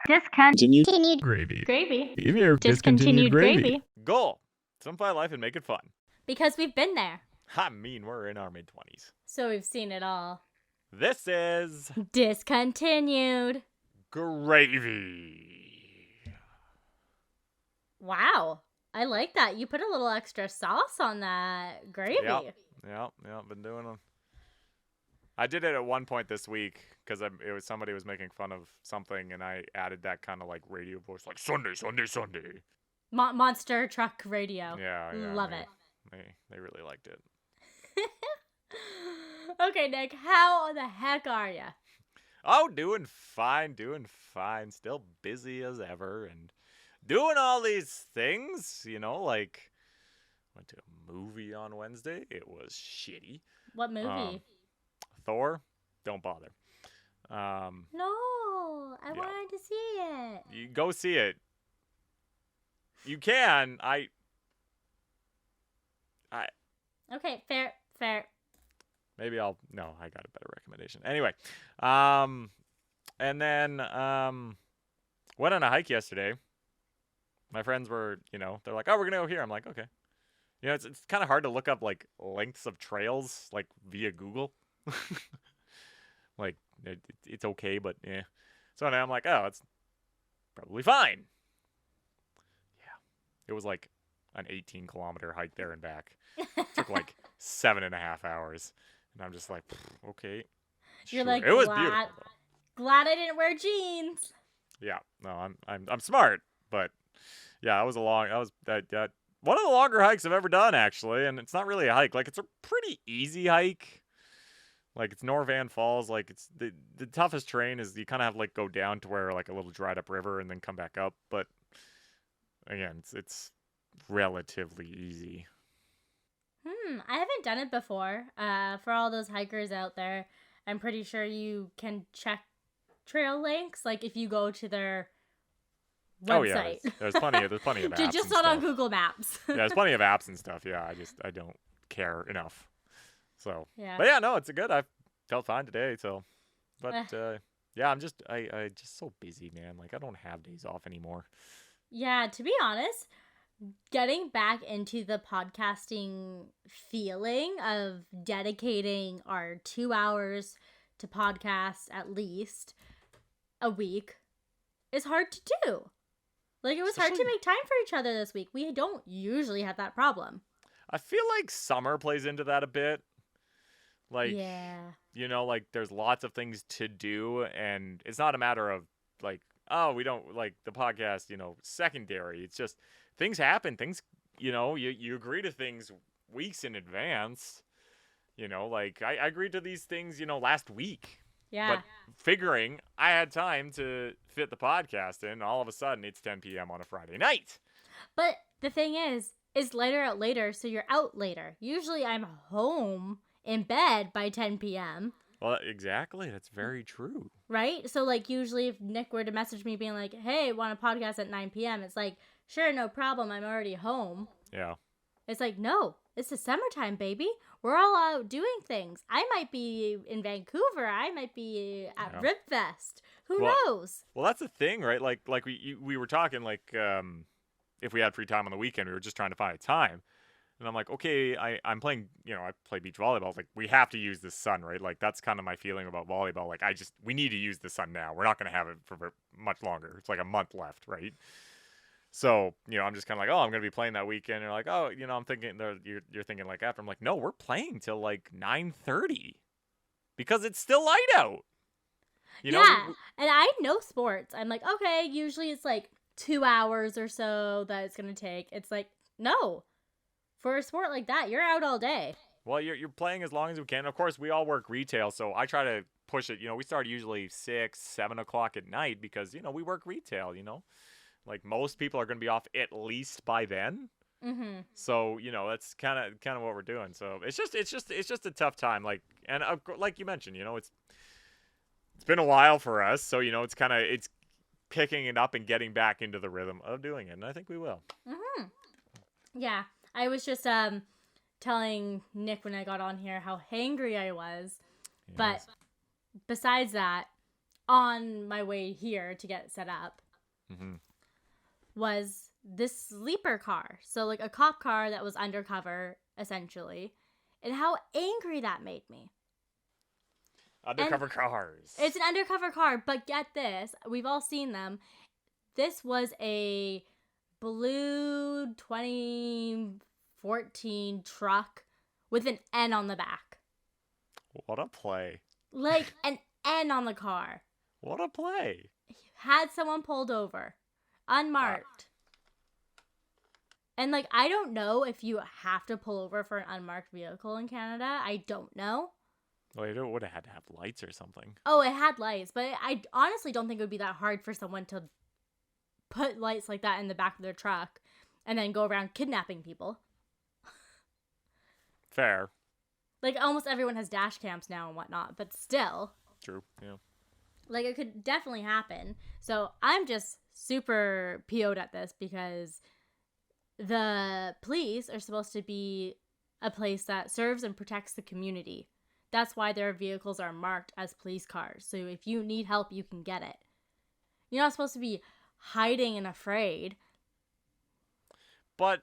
Discontinued Gravy. Gravy. Give me your Discontinued Gravy. Goal. Simplify life and make it fun. Because we've been there. I mean, we're in our mid-20s. So we've seen it all. This is Discontinued. Gravy. Wow. I like that. You put a little extra sauce on that gravy. Yep. Been doing them. I did it at one point this week because somebody was making fun of something, and I added that kind of like radio voice, like Sunday. Monster truck radio. Yeah. Love it. They really liked it. Okay, Nick, how the heck are you? Oh, doing fine. Still busy as ever and doing all these things, like went to a movie on Wednesday. It was shitty. What movie? Thor. Don't bother. No, I wanted to see it. You go see it. You can. Okay, fair. Maybe I got a better recommendation. Anyway, and then went on a hike yesterday. My friends were, they're like, "Oh, we're gonna go here." I'm like, "Okay." It's kind of hard to look up like lengths of trails like via Google. Like it's okay, but yeah. So now I'm like, "Oh, it's probably fine." Yeah, it was like an 18-kilometer hike there and back. It took like 7.5 hours. And I'm just like, okay. You're sure. like, it was beautiful. Glad I didn't wear jeans. Yeah, no, I'm smart, but yeah, that was one of the longer hikes I've ever done actually, and it's not really a hike. Like it's a pretty easy hike. Like it's Norvan Falls. Like it's the toughest terrain is you kind of have to like go down to where like a little dried up river and then come back up. But again, it's relatively easy. I haven't done it before. For all those hikers out there, I'm pretty sure you can check trail links. Like if you go to their website. Oh yeah, there's plenty of apps. Just not on Google Maps. Yeah, there's plenty of apps and stuff. Yeah, I don't care enough. So yeah, but yeah, no, it's good. I felt fine today. So, but yeah, I'm just so busy, man. Like I don't have days off anymore. Yeah, to be honest. Getting back into the podcasting feeling of dedicating our 2 hours to podcasts at least a week is hard to do. Like, it was hard to make time for each other this week. We don't usually have that problem. I feel like summer plays into that a bit. Like, yeah. Like there's lots of things to do, and it's not a matter of like, oh, we don't like the podcast, secondary. It's just things happen. Things, you agree to things weeks in advance. Like I agreed to these things, last week. Yeah. But figuring I had time to fit the podcast in, all of a sudden it's 10 p.m. on a Friday night. But the thing is later out later, so you're out later. Usually I'm home in bed by 10 p.m. Well, exactly. That's very true. Right? So, like, usually if Nick were to message me being like, hey, want a podcast at 9 p.m., it's like, sure, no problem. I'm already home. Yeah. It's like, no, it's the summertime, baby. We're all out doing things. I might be in Vancouver. I might be at Ribfest. Who knows? Well, that's the thing, right? Like we were talking, like, if we had free time on the weekend, we were just trying to find a time. And I'm like, okay, I'm playing, I play beach volleyball. It's like, we have to use the sun, right? Like, that's kind of my feeling about volleyball. Like, we need to use the sun now. We're not going to have it for much longer. It's like a month left, right? So, I'm just kind of like, oh, I'm going to be playing that weekend. And you're like, oh, I'm thinking, you're thinking like after. I'm like, no, we're playing till like 9:30 because it's still light out. And I know sports. I'm like, okay, usually it's like 2 hours or so that it's going to take. It's like, no. For a sport like that, you're out all day. Well, you're playing as long as we can. Of course, we all work retail, so I try to push it. We start usually 6, 7 o'clock at night because, we work retail, Like, most people are going to be off at least by then. Mm-hmm. So, that's kind of what we're doing. So, it's just a tough time. Like, and like you mentioned, it's been a while for us. So, it's picking it up and getting back into the rhythm of doing it. And I think we will. Mm-hmm. Yeah. I was just telling Nick when I got on here how hangry I was. Yes. But besides that, on my way here to get set up Mm-hmm. was this sleeper car. So, like, a cop car that was undercover, essentially. And how angry that made me. Undercover cars. It's an undercover car, but get this. We've all seen them. This was a blue 2014 truck with an N on the back. What a play. Like, an N on the car. What a play. Had someone pulled over. Unmarked. And, like, I don't know if you have to pull over for an unmarked vehicle in Canada. I don't know. Well, it would have had to have lights or something. Oh, it had lights, but I honestly don't think it would be that hard for someone to put lights like that in the back of their truck and then go around kidnapping people. Fair. Like, almost everyone has dash cams now and whatnot, but still. True, yeah. Like, it could definitely happen. So I'm just super PO'd at this because the police are supposed to be a place that serves and protects the community. That's why their vehicles are marked as police cars. So if you need help, you can get it. You're not supposed to be hiding and afraid. But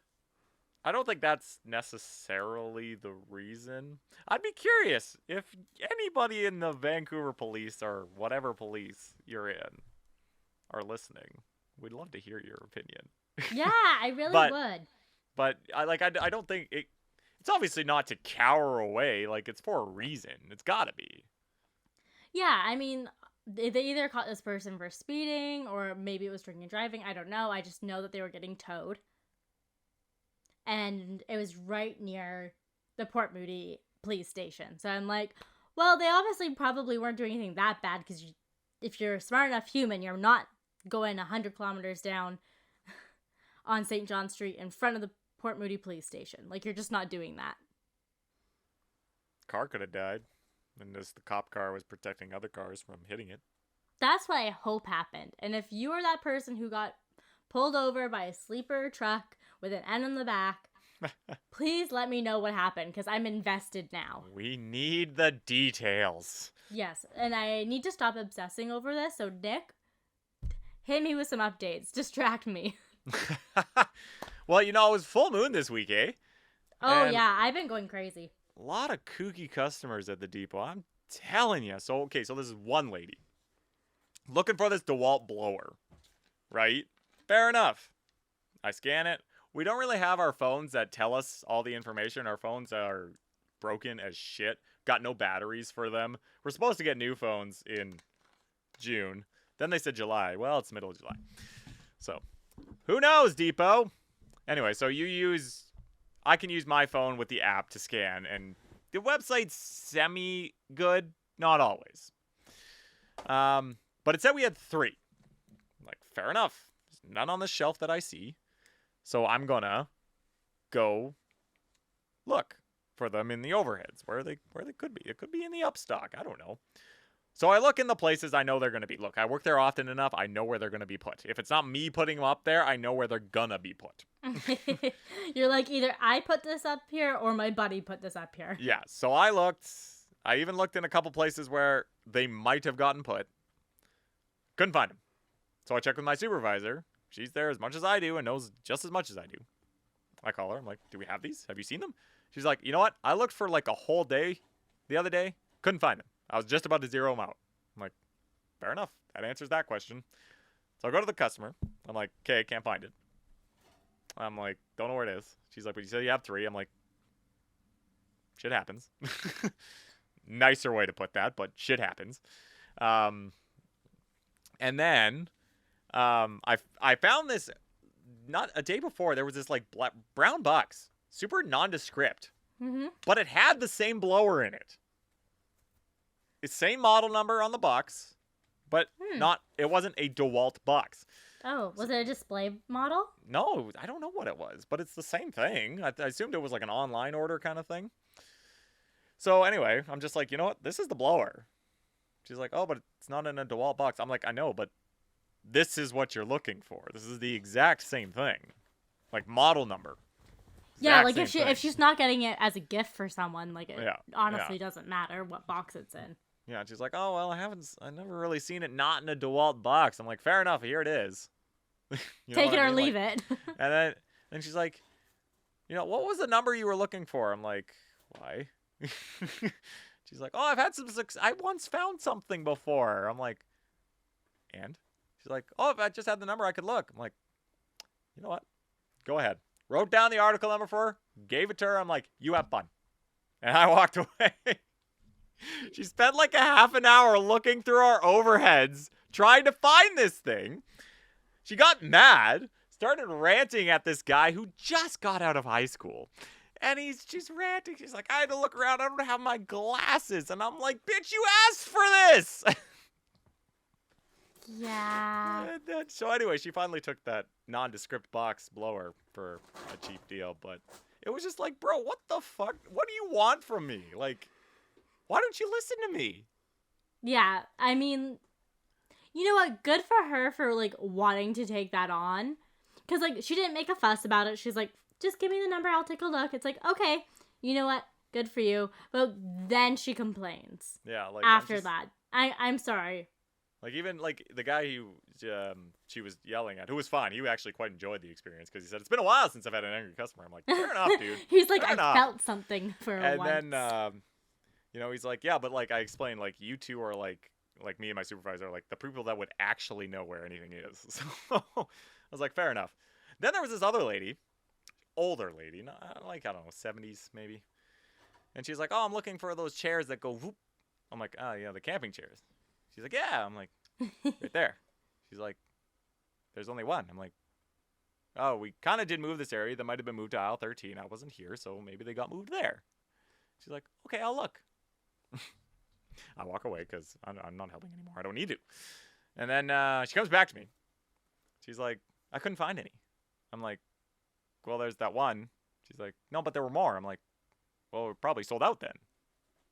I don't think that's necessarily the reason. I'd be curious if anybody in the Vancouver police or whatever police you're in are listening. We'd love to hear your opinion. Yeah, I really would. But I don't think it's obviously not to cower away. Like, it's for a reason. It's got to be. Yeah, I mean, they either caught this person for speeding or maybe it was drinking and driving. I don't know. I just know that they were getting towed. And it was right near the Port Moody police station. So I'm like, well, they obviously probably weren't doing anything that bad because if you're a smart enough human, you're not going 100 kilometers down on St. John Street in front of the Port Moody police station. Like, you're just not doing that. Car could have died. And the cop car was protecting other cars from hitting it. That's what I hope happened. And if you are that person who got pulled over by a sleeper truck with an N on the back, please let me know what happened because I'm invested now. We need the details. Yes, and I need to stop obsessing over this. So, Nick, hit me with some updates. Distract me. Well, it was full moon this week, eh? Oh, And yeah, I've been going crazy. a lot of kooky customers at the depot. I'm telling you. So this is one lady looking for this DeWalt blower, right? Fair enough. I scan it. We don't really have our phones that tell us all the information. Our phones are broken as shit. Got no batteries for them. We're supposed to get new phones in June. Then they said July. Well, it's middle of July. So, who knows, Depot? Anyway, so I can use my phone with the app to scan, and the website's semi-good. Not always. But it said we had 3. Like, fair enough. There's none on the shelf that I see. So I'm gonna go look for them in the overheads where they could be. It could be in the upstock. I don't know. So I look in the places I know they're gonna be. Look, I work there often enough. I know where they're gonna be put. If it's not me putting them up there, I know where they're gonna be put. You're like, either I put this up here or my buddy put this up here. Yeah. So I looked. I even looked in a couple places where they might have gotten put. Couldn't find them. So I checked with my supervisor. She's there as much as I do and knows just as much as I do. I call her. I'm like, do we have these? Have you seen them? She's like, you know what? I looked for like a whole day the other day. Couldn't find them. I was just about to zero them out. I'm like, fair enough. That answers that question. So I go to the customer. I'm like, okay, can't find it. I'm like, don't know where it is. She's like, but you said you have 3. I'm like, shit happens. Nicer way to put that, but shit happens. And then I found this not a day before. There was this like brown box, super nondescript, but it had the same blower in it. It's same model number on the box, but it wasn't a DeWalt box. Oh, was it a display model? No, I don't know what it was, but it's the same thing. I assumed it was like an online order kind of thing. So anyway, I'm just like, you know what? This is the blower. She's like, oh, but it's not in a DeWalt box. I'm like, I know, but this is what you're looking for. This is the exact same thing. Like model number. Yeah, like if she's not getting it as a gift for someone, like it Yeah, honestly doesn't matter what box it's in. Yeah, she's like, oh, well, I've never really seen it not in a DeWalt box. I'm like, fair enough, here it is. You know Take what it I or mean? leave Like, it. and then she's like, what was the number you were looking for? I'm like, why? She's like, oh, I've had some success. I once found something before. I'm like, and? She's like, oh, if I just had the number, I could look. I'm like, you know what? Go ahead. Wrote down the article number for her, gave it to her. I'm like, you have fun. And I walked away. She spent like a half an hour looking through our overheads, trying to find this thing. She got mad, started ranting at this guy who just got out of high school. And she's ranting. She's like, I had to look around. I don't have my glasses. And I'm like, bitch, you asked for this. Yeah. So anyway, she finally took that nondescript box blower for a cheap deal. But it was just like, bro, what the fuck? What do you want from me? Like, why don't you listen to me? Yeah, I mean, you know what? Good for her for, like, wanting to take that on. Because, like, she didn't make a fuss about it. She's like, just give me the number. I'll take a look. It's like, okay, you know what? Good for you. But then she complains. Yeah, like after that. I'm sorry. Like, even, like, the guy who she was yelling at, who was fine. He actually quite enjoyed the experience because he said, it's been a while since I've had an angry customer. I'm like, fair enough, dude. He's like, fair I enough. felt something for and once. And then, he's like, yeah, but, like, I explained, like, you two are, like me and my supervisor are, like, the people that would actually know where anything is. So I was like, fair enough. Then there was this other lady, older lady, like, I don't know, 70s maybe. And she's like, oh, I'm looking for those chairs that go whoop. I'm like, oh, yeah, the camping chairs. She's like, yeah. I'm like, right there. She's like, there's only one. I'm like, oh, we kind of did move this area. That might have been moved to aisle 13. I wasn't here, so maybe they got moved there. She's like, okay, I'll look. I walk away because I'm not helping anymore. I don't need to. And then she comes back to me. She's like, I couldn't find any. I'm like, well, there's that one. She's like, no, but there were more. I'm like, well, we're probably sold out then.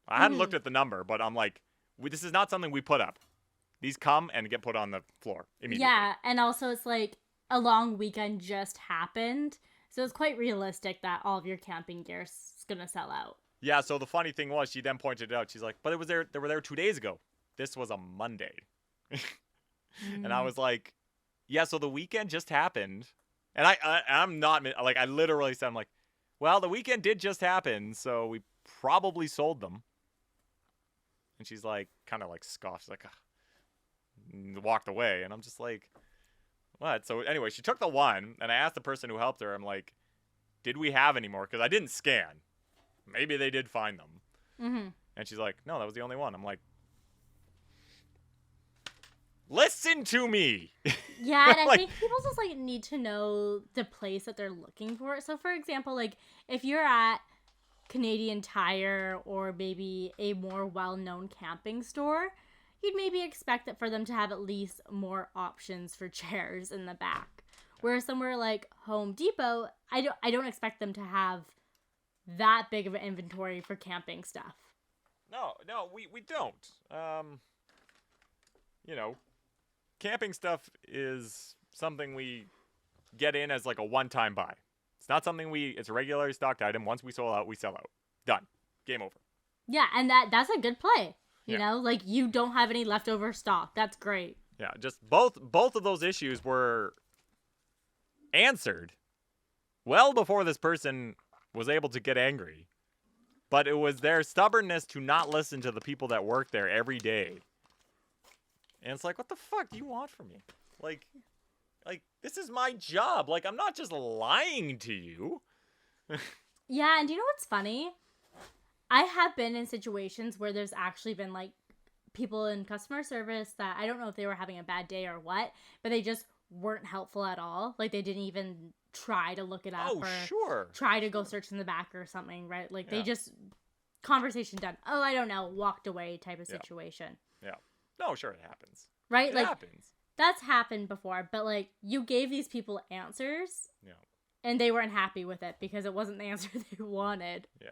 I hadn't looked at the number, but I'm like, this is not something we put up. These come and get put on the floor immediately. Yeah, and also it's like a long weekend just happened. So it's quite realistic that all of your camping gear is going to sell out. Yeah, so the funny thing was, she then pointed it out. She's like, but they were there 2 days ago. This was a Monday. And I was like, yeah, so the weekend just happened. And I'm not, like, I literally said, I'm like, well, the weekend did just happen, so we probably sold them. And she's like, kind of like scoffs, like, walked away. And I'm just like, what? So anyway, she took the one, and I asked the person who helped her, I'm like, did we have any more? Because I didn't scan. Maybe they did find them. Mm-hmm. And she's like, no, that was the only one. I'm like, listen to me. Yeah, and I Like- think people just, like, need to know the place that they're looking for. So, for example, like, if you're at Canadian Tire or maybe a more well-known camping store, you'd maybe expect that for them to have at least more options for chairs in the back. Whereas somewhere like Home Depot, I don't expect them to have that big of an inventory for camping stuff. No, we don't. Camping stuff is something we get in as like a one-time buy. It's not something it's a regularly stocked item. Once we sell out, we sell out. Done. Game over. Yeah, and that's a good play. You Yeah. know, like, you don't have any leftover stock. That's great. Yeah, just both of those issues were answered well before this person was able to get angry. But it was their stubbornness to not listen to the people that work there every day. And it's like, what the fuck do you want from me? Like, this is my job. Like, I'm not just lying to you. Yeah, and do you know what's funny? I have been in situations where there's actually been, like, people in customer service that I don't know if they were having a bad day or what, but they just weren't helpful at all. Like, they didn't even try to look it up or Sure. try to go search in the back or something, right? Like, they Yeah. just, conversation done. Oh, I don't know, walked away type of situation. Yeah. No, sure, it happens. Right? It Like, happens. that's happened before, but, like, you gave these people answers. Yeah. And they weren't happy with it because it wasn't the answer they wanted. Yeah.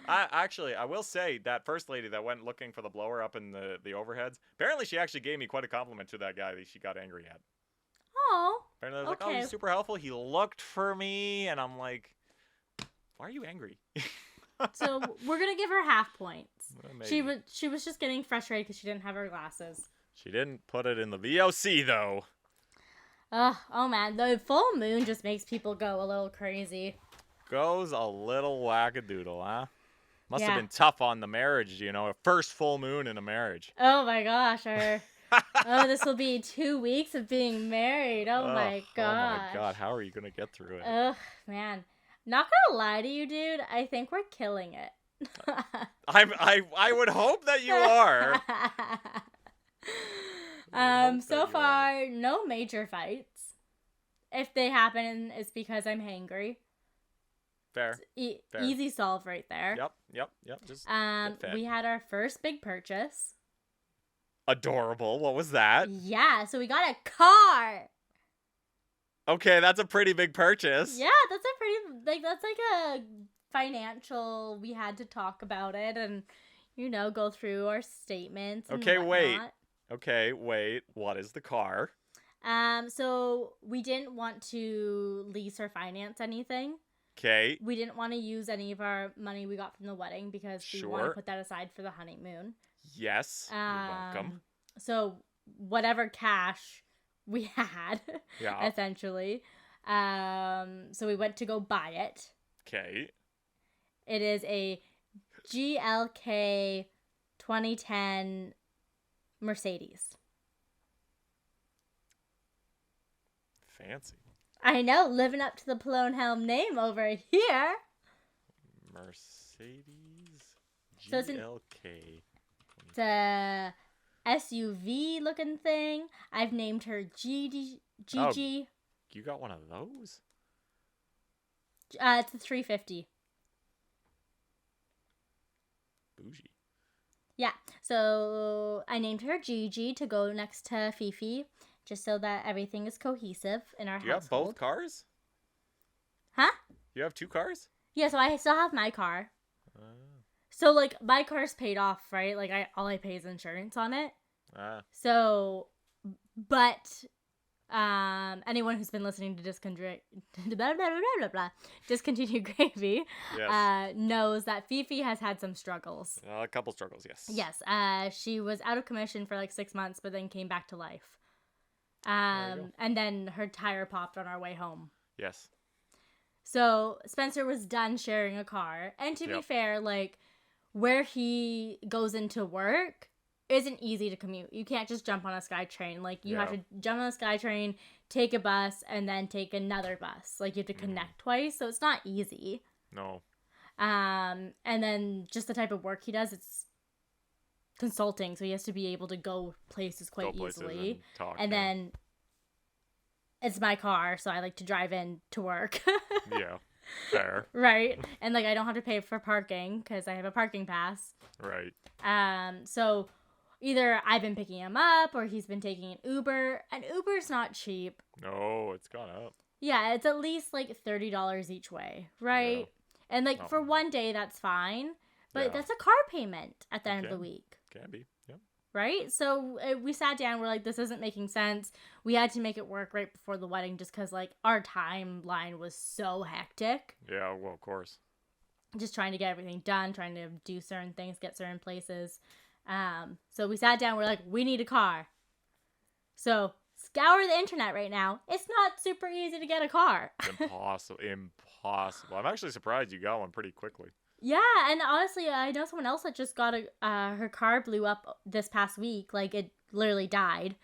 I will say that first lady that went looking for the blower up in the overheads, apparently she actually gave me quite a compliment to that guy that she got angry at. Oh. Apparently I was like, he's Okay. super helpful. He looked for me. And I'm like, why are you angry? So we're gonna give her half points. Maybe. She was just getting frustrated because she didn't have her glasses. She didn't put it in the VOC though. Oh man, the full moon just makes people go a little crazy. Goes a little wackadoodle, huh? Must have Yeah. been tough on the marriage, a first full moon in a marriage. Oh my gosh, this will be 2 weeks of being married. Oh my gosh. Oh my god, how are you gonna get through it? Ugh, man. Not gonna lie to you, dude. I think we're killing it. I would hope that you are. So far, no major fights. If they happen, it's because I'm hangry. Fair. Fair. Easy solve right there. Yep. Just get fed. We had our first big purchase. Adorable. What was that? Yeah, so we got a car. Okay, that's a pretty big purchase. Yeah, that's like a financial. We had to talk about it and go through our statements. And whatnot. Okay, wait. What is the car? So we didn't want to lease or finance anything. Okay. We didn't want to use any of our money we got from the wedding because we want to put that aside for the honeymoon. Yes. You're welcome. So whatever cash we had, essentially. So we went to go buy it. Okay. It is a GLK 2010 Mercedes. Fancy. I know, living up to the Plonhelm name over here. Mercedes GLK. It's a SUV looking thing. I've named her Gigi. Oh, you got one of those? It's a 350. Bougie. Yeah, so I named her Gigi to go next to Fifi, just so that everything is cohesive in our household. You have both cars? Huh? You have two cars? Yeah, so I still have my car. So, my car's paid off, right? All I pay is insurance on it. So, but anyone who's been listening to Discontinued Gravy knows that Fifi has had some struggles. A couple struggles, yes. Yes. She was out of commission for 6 months, but then came back to life. And then her tire popped on our way home. Yes. So Spencer was done sharing a car. And to be fair, where he goes into work isn't easy to commute. You can't just jump on a SkyTrain. You have to jump on a SkyTrain, take a bus, and then take another bus. You have to connect twice, so it's not easy. No. And then just the type of work he does, it's consulting, so he has to be able to go places quite easily. And then it's my car, so I like to drive in to work. Yeah. Fair. Right. And I don't have to pay for parking because I have a parking pass. Right. So either I've been picking him up or he's been taking an Uber. And Uber's not cheap. No, it's gone up. Yeah, it's at least $30 each way, right? Yeah. And for one day that's fine, but that's a car payment at the end of the week. Can be. Yep. Right? So we sat down, we're this isn't making sense. We had to make it work right before the wedding just because our timeline was so hectic. Yeah, well, of course. Just trying to get everything done, trying to do certain things, get certain places. So we sat down, we're we need a car. So scour the internet right now. It's not super easy to get a car. Impossible. I'm actually surprised you got one pretty quickly. Yeah, and honestly, I know someone else that just got her car blew up this past week. It literally died.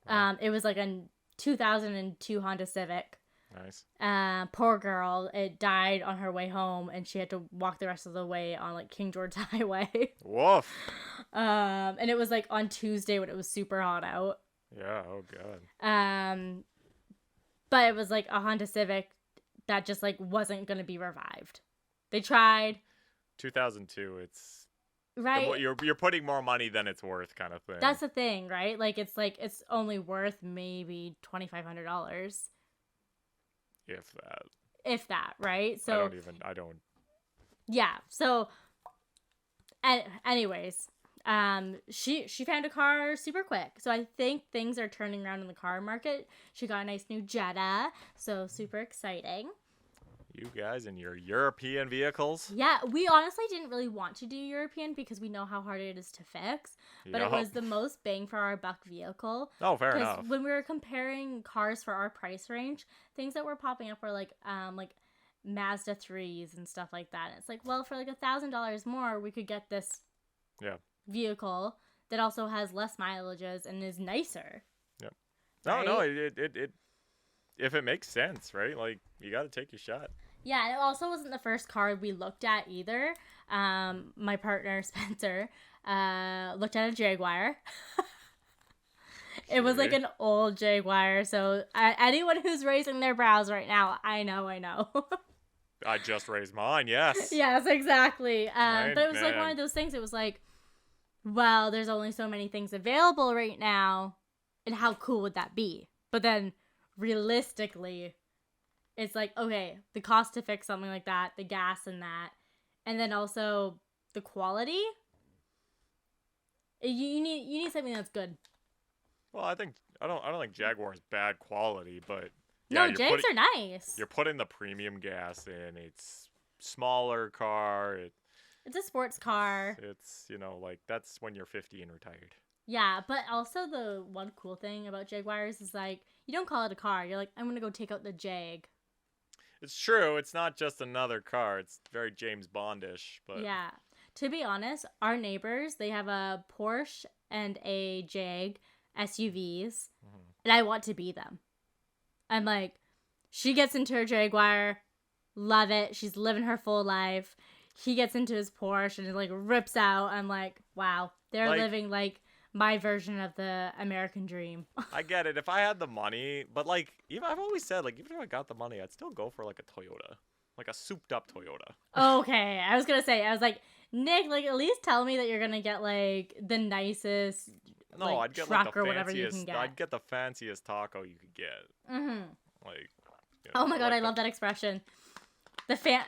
Wow. It was a 2002 Honda Civic. Nice. Poor girl. It died on her way home, and she had to walk the rest of the way on King George Highway. Woof. And it was on Tuesday when it was super hot out. Yeah. Oh god. But it was a Honda Civic that just wasn't gonna be revived. They tried. 2002. It's right. You're putting more money than it's worth, kind of thing. That's the thing, right? It's only worth maybe $2,500. If that, right? So I don't. Yeah. So, anyways, she found a car super quick. So I think things are turning around in the car market. She got a nice new Jetta, so super exciting. You guys and your European vehicles. Yeah, we honestly didn't really want to do European because we know how hard it is to fix. But it Yup. was the most bang for our buck vehicle. Oh, fair Because enough. when we were comparing cars for our price range, things that were popping up were like Mazda 3s and stuff like that. It's like, well, for like $1,000 more, we could get this Yeah. vehicle that also has less mileages and is nicer. Yep. No, Right? it if it makes sense, right? Like, you got to take your shot. Yeah, and it also wasn't the first car we looked at either. My partner, Spencer, looked at a Jaguar. It was like Okay. an old Jaguar, so anyone who's raising their brows right now, I know. I just raised mine, yes. Yes, exactly. Right, But it was like one man. of those things. It was like, well, there's only so many things available right now, and how cool would that be? But then, realistically, it's like, okay, the cost to fix something like that, the gas and that, and then also the quality. You need something that's good. Well, I don't think Jaguar is bad quality, but No, yeah, Jags are nice. you're putting the premium gas in. It's smaller car. It's a sports car. It's like that's when you're 50 and retired. Yeah, but also the one cool thing about Jaguars is like you don't call it a car. You're like, I'm gonna go take out the Jag. It's true. It's not just another car. It's very James Bondish, but Yeah. To be honest, our neighbors, they have a Porsche and a Jag SUVs, Mhm. and I want to be them. I'm like, she gets into her Jaguar, love it. She's living her full life. He gets into his Porsche and it like rips out. I'm like, wow, they're Like- living like my version of the American dream. I get it. If I had the money, but like even I've always said like even if I got the money, I'd still go for like a Toyota, like a souped up Toyota. Okay, I was like, Nick, like at least tell me that you're gonna get like the nicest No, like, I'd get truck like the or whatever you fanciest. can get. I'd get the fanciest taco you could get. Mm-hmm. Like, Oh my god, like I love that expression.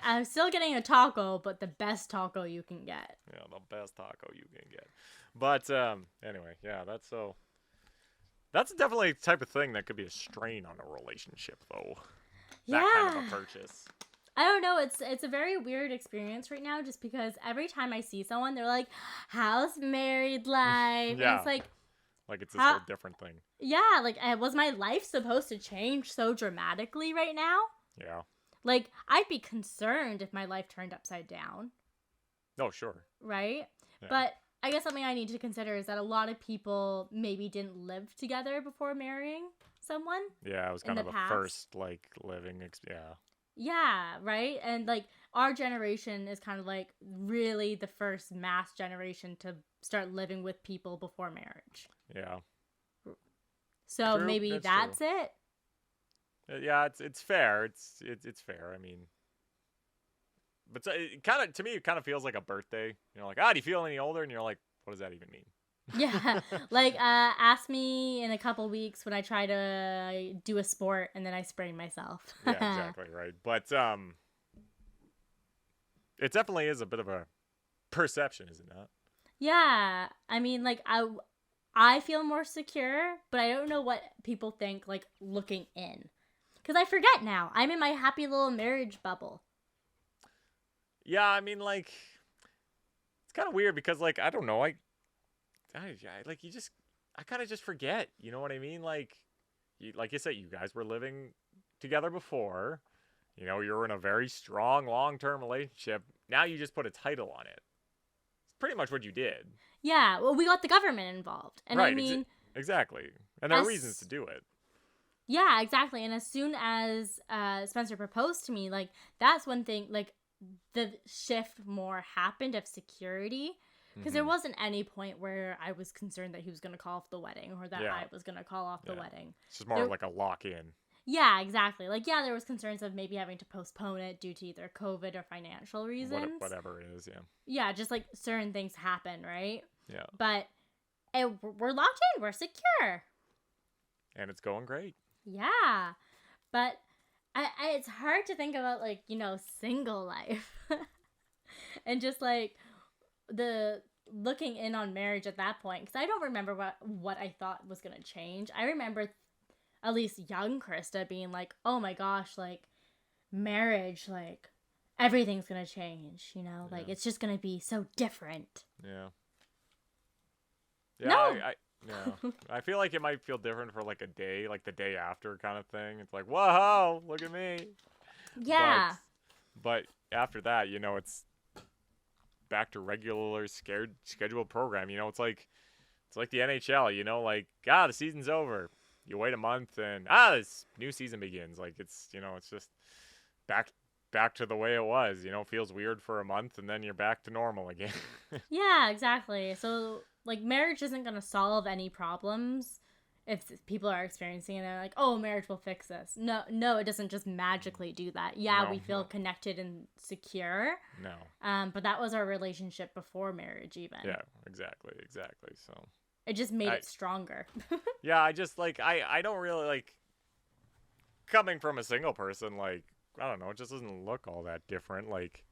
I'm still getting a taco, but the best taco you can get. Yeah, the best taco you can get. But anyway, yeah, that's definitely a type of thing that could be a strain on a relationship, though. Yeah. That kind of a purchase. I don't know. It's a very weird experience right now, just because every time I see someone, they're like, "How's married life?" Yeah. And it's like, Like it's this How- whole different thing. yeah, like was my life supposed to change so dramatically right now? Yeah. Like I'd be concerned if my life turned upside down, Oh, sure. right? Yeah. But I guess something I need to consider is that a lot of people maybe didn't live together before marrying someone. Yeah, it was In kind the of the past? first like living. Yeah. Yeah, right? And like our generation is kind of like really the first mass generation to start living with people before marriage. Yeah. So True, maybe that's that's it. Yeah, it's fair. It's fair. I mean, but it kind of to me it kind of feels like a birthday. Like, do you feel any older? And you're like, what does that even mean? Yeah. Like ask me in a couple weeks when I try to do a sport and then I sprain myself. Yeah, exactly right. But it definitely is a bit of a perception, is it not? Yeah. I mean, like I feel more secure, but I don't know what people think like looking in. Cuz I forget now. I'm in my happy little marriage bubble. Yeah, I mean, like, it's kind of weird because, like, I don't know, I like I kind of just forget. You know what I mean? Like you said, you guys were living together before. You were in a very strong long-term relationship. Now you just put a title on it. It's pretty much what you did. Yeah, well we got the government involved. And I Right, mean, exactly. And there are as- reasons to do it. yeah, exactly. And as soon as Spencer proposed to me, like that's one thing, like the shift more happened of security. Because there Mhm. wasn't any point where I was concerned that he was going to call off the wedding or that Yeah. I was going to call off the Yeah. wedding. It's just more there- like a lock-in. Yeah, exactly. Like, yeah, there was concerns of maybe having to postpone it due to either COVID or financial reasons. Whatever it is, yeah. Yeah, just like certain things happen, right? Yeah. But we're locked in. We're secure. And it's going great. Yeah. But it's hard to think about, like, single life. And just, like, the looking in on marriage at that point. Because I don't remember what I thought was going to change. I remember at least young Krysta being like, oh my gosh, like, marriage, like, everything's gonna change, you know? Like, Yeah. it's just gonna be so different. Yeah. Yeah, No. yeah. I feel like it might feel different for like a day, like the day after kind of thing. It's like, whoa, look at me. But Yeah. but after that, it's back to regular scheduled program. It's like the NHL. Like the season's over. You wait a month and this new season begins. Like it's just back back to the way it was. Feels weird for a month and then you're back to normal again. Yeah, exactly. So, like, marriage isn't going to solve any problems if people are experiencing it and they're like, oh, marriage will fix this. No, it doesn't just magically do that. Yeah, No, we feel no. connected and secure. No. But that was our relationship before marriage, even. Yeah, exactly. So It just made it stronger. yeah, I just I don't really like coming from a single person, like, I don't know, it just doesn't look all that different. Like,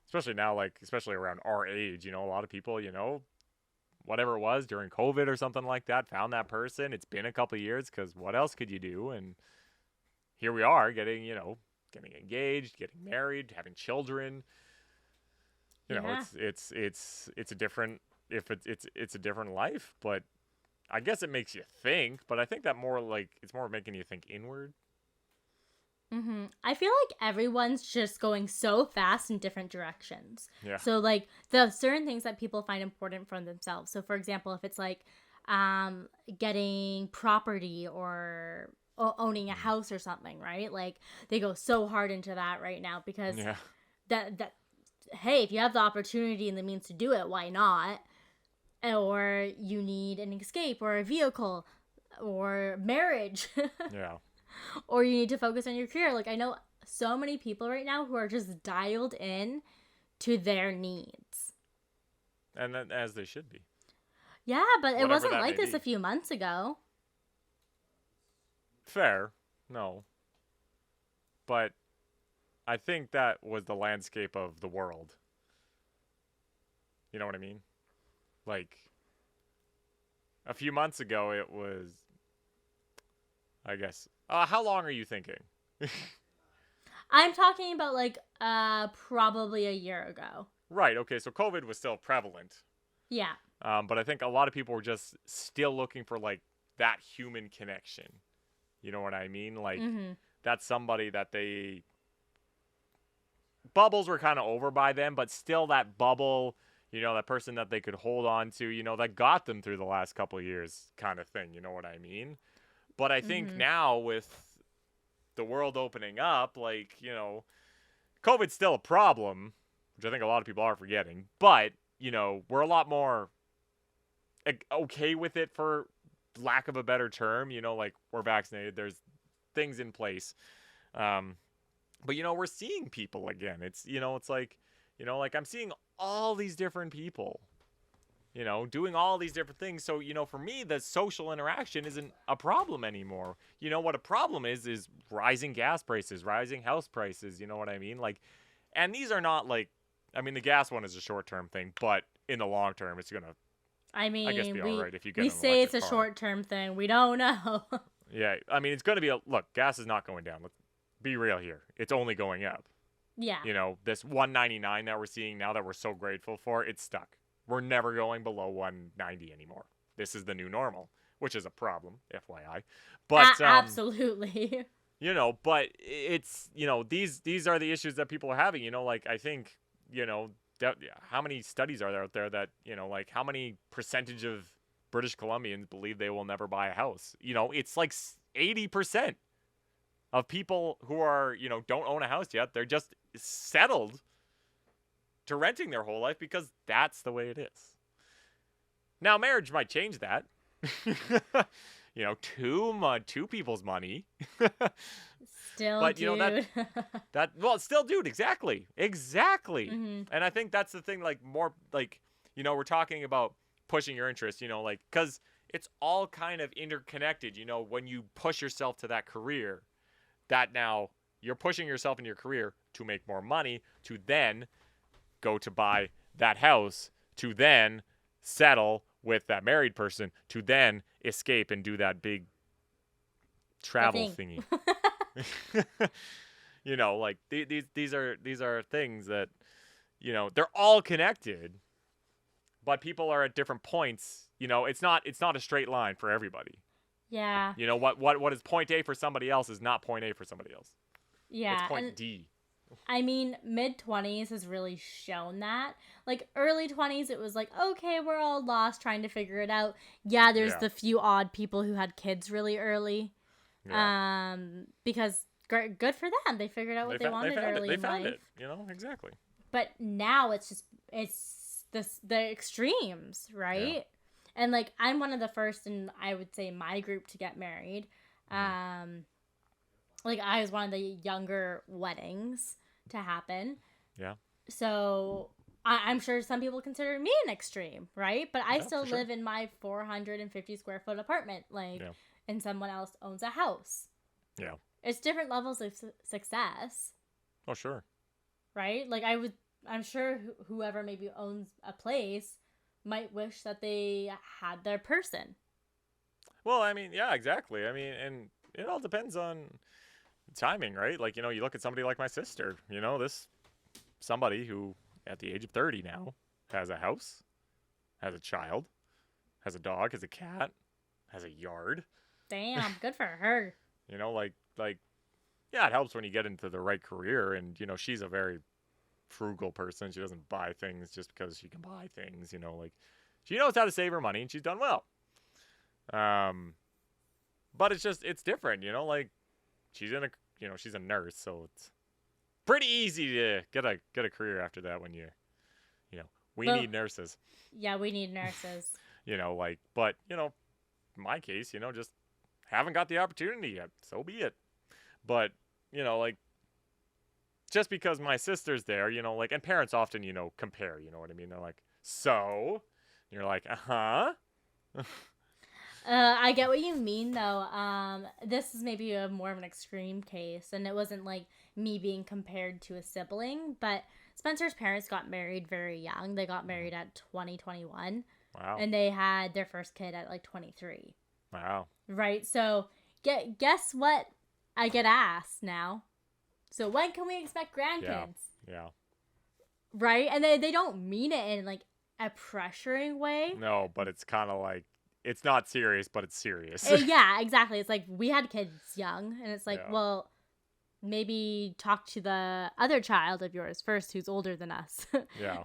especially now, like, especially around our age, a lot of people, whatever it was during COVID or something like that, found that person. It's been a couple of years because what else could you do? And here we are getting engaged, getting married, having children. Yeah. It's a different it's a different life, but I guess it makes you think. But I think that more like it's more making you think inward. I feel like everyone's just going so fast in different directions. Yeah. So, like, the certain things that people find important for themselves. So, for example, if it's like getting property or owning a house or something, right? Like, they go so hard into that right now because Yeah. that hey, if you have the opportunity and the means to do it, why not? Or you need an escape or a vehicle or marriage. Yeah. Or you need to focus on your career. Like, I know so many people right now who are just dialed in to their needs. And then, as they should be. Yeah, but it Whatever wasn't that like may this be. a few months ago. Fair. No. But I think that was the landscape of the world. You know what I mean? Like, a few months ago, it was, I guess. How long are you thinking? I'm talking about like probably a year ago. Right. Okay. So COVID was still prevalent. Yeah. But I think a lot of people were just still looking for like that human connection. You know what I mean? Like that's somebody that they bubbles were kind of over by them, but still that bubble, that person that they could hold on to, that got them through the last couple of years kind of thing. You know what I mean? But I think now with the world opening up, like, COVID's still a problem, which I think a lot of people are forgetting, but, we're a lot more okay with it, for lack of a better term. Like, we're vaccinated, there's things in place. But we're seeing people again. It's it's like like I'm seeing all these different people doing all these different things. So for me, the social interaction isn't a problem anymore. What a problem is rising gas prices, rising house prices. You know what I mean? Like, and these are not like, I mean, the gas one is a short-term thing, but in the long term it's gonna, I mean, I guess, be all right if you get we an say it's a electric car. short-term thing. We don't know. Yeah, I mean, it's gonna be look, gas is not going down. Let's be real here. It's only going up. Yeah. This $1.99 that we're seeing now that we're so grateful for, it's stuck. We're never going below $1.90 anymore. This is the new normal, which is a problem, FYI. But absolutely. But it's these are the issues that people are having. Like, I think how many studies are there out there that like how many percentage of British Columbians believe they will never buy a house? It's like 80% of people who are don't own a house yet. They're just settled to renting their whole life because that's the way it is. Now, marriage might change that. Two people's money. Still, but dude. Still, dude. Exactly. And I think that's the thing. Like, more like we're talking about pushing your interest. Like, because it's all kind of interconnected. When you push yourself to that career, that now you're pushing yourself in your career to make more money, to then go to buy that house, to then settle with that married person, to then escape and do that big travel thingy. You know, like these are things that, you know, they're all connected, but people are at different points. You know, it's not a straight line for everybody. Yeah. You know, what is point A for somebody else is not point A for somebody else. It's Yeah. point And D. I mean, mid-20s has really shown that. Like, early 20s, it was like, okay, we're all lost trying to figure it out. Yeah, there's Yeah. the few odd people who had kids really early. Yeah. Because good for them. They figured out what they wanted early in life. They found it. You know, exactly. But now it's the extremes, right? Yeah. And, like, I'm one of the first in, I would say, my group to get married. Like, I was one of the younger weddings to happen. Yeah. So I'm sure some people consider me an extreme, right? But I still live in my 450 square foot apartment, like, and someone else owns a house. Yeah. It's different levels of success. Oh, sure. Right? Like, I'm sure whoever maybe owns a place might wish that they had their person. Well, I mean, yeah, exactly. I mean, and it all depends on timing, right? Like, you know, you look at somebody like my sister, you know, somebody who at the age of 30 now has a house, has a child, has a dog, has a cat, has a yard. Damn, good for her. You know, like yeah, it helps when you get into the right career, and you know, she's a very frugal person. She doesn't buy things just because she can buy things, you know, like she knows how to save her money and she's done well. But it's different, you know, like she's a nurse, so it's pretty easy to get a career after that when you know, we need nurses. Yeah, we need nurses. You know, like, but, you know, in my case, you know, just haven't got the opportunity yet. So be it. But, you know, like, just because my sister's there, you know, like, and parents often, you know, compare, you know what I mean? They're like, so? And you're like, uh-huh. I get what you mean, though. This is maybe more of an extreme case, and it wasn't like me being compared to a sibling, but Spencer's parents got married very young. They got married at 21. Wow. And they had their first kid at like 23. Wow. Right? So, guess what I get asked now? So, when can we expect grandkids? Yeah. Right? And they don't mean it in like a pressuring way. No, but it's kind of like, it's not serious, but it's serious. Yeah, exactly. It's like, we had kids young, and it's like, well, maybe talk to the other child of yours first who's older than us. Yeah.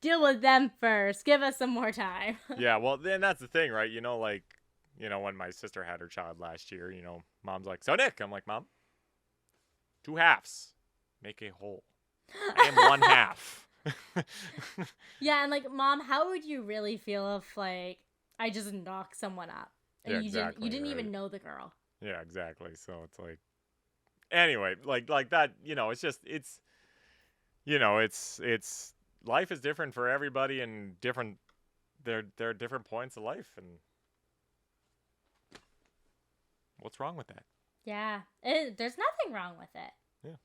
Deal with them first. Give us some more time. Yeah, well, then that's the thing, right? You know, like, you know, when my sister had her child last year, you know, mom's like, so Nick, I'm like, Mom, 2 halves make a whole. I am 1 half. Yeah, and like, Mom, how would you really feel if, like, I just knocked someone up and you didn't even know the girl? Yeah, exactly. So it's like, anyway, like that, you know, it's you know, it's life is different for everybody, and there are different points of life, and what's wrong with that? Yeah, there's nothing wrong with it. Yeah.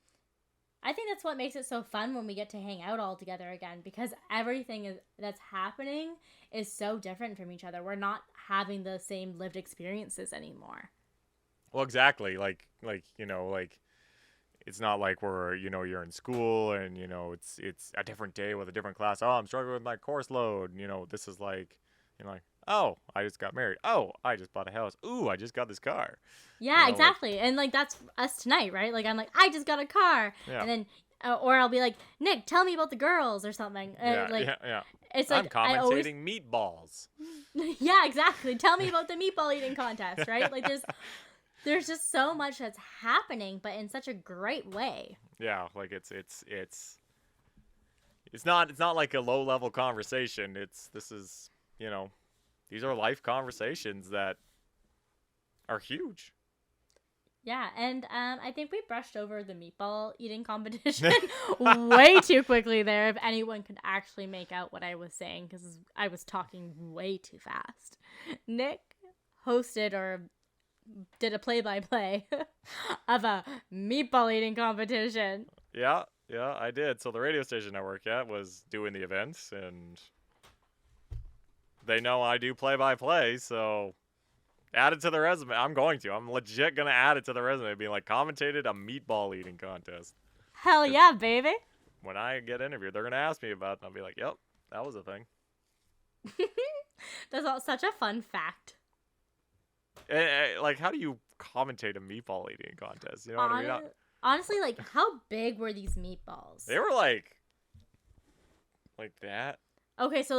I think that's what makes it so fun when we get to hang out all together again, because everything that's happening is so different from each other. We're not having the same lived experiences anymore. Well, exactly. Like, you know, like, it's not like we're, you know, you're in school and, you know, it's a different day with a different class. Oh, I'm struggling with my course load. You know, this is like, you know, like, oh, I just got married. Oh, I just bought a house. Ooh, I just got this car. Yeah, you know, exactly. Like, and like, that's us tonight, right? Like, I'm like, I just got a car. Yeah. And then, or I'll be like, Nick, tell me about the girls or something. Yeah. It's I'm like, commentating meatballs. Yeah, exactly. Tell me about the meatball eating contest, right? Like, there's just so much that's happening, but in such a great way. Yeah, like it's not like a low level conversation. This is, you know, these are life conversations that are huge. Yeah, and I think we brushed over the meatball eating competition way too quickly there, if anyone could actually make out what I was saying, because I was talking way too fast. Nick hosted or did a play-by-play of a meatball eating competition. Yeah, I did. So the radio station I work at was doing the events, and they know I do play-by-play, so Add it to the resume. I'm going to. I'm legit going to add it to the resume, being like, commentated a meatball eating contest. Hell yeah, baby. When I get interviewed, they're going to ask me about it, and I'll be like, yep, that was a thing. That's such a fun fact. Like, how do you commentate a meatball eating contest? You know what I mean? Honestly, like, how big were these meatballs? They were like that. Okay, so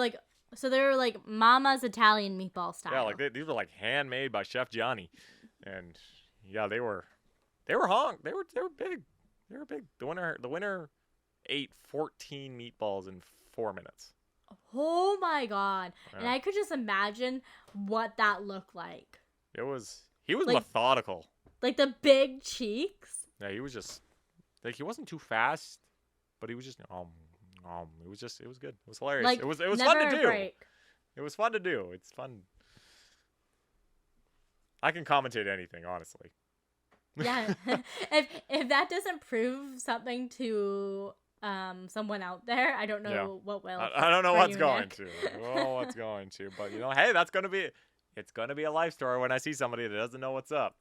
they were like Mama's Italian meatball style. Yeah, like these were like handmade by Chef Johnny, and yeah, they were honk. They were big. They were big. The winner ate 14 meatballs in 4 minutes. Oh my god! Yeah. And I could just imagine what that looked like. He was methodical. Like the big cheeks. Yeah, he was just like, he wasn't too fast, but he was just it was good. It was hilarious. Like, it was never fun to a do. break. It was fun to do. It's fun. I can commentate anything, honestly. Yeah. if that doesn't prove something to someone out there, I don't know what will. I don't know what's going Nick. to. Oh, what's going to. But hey, it's gonna be a life story when I see somebody that doesn't know what's up.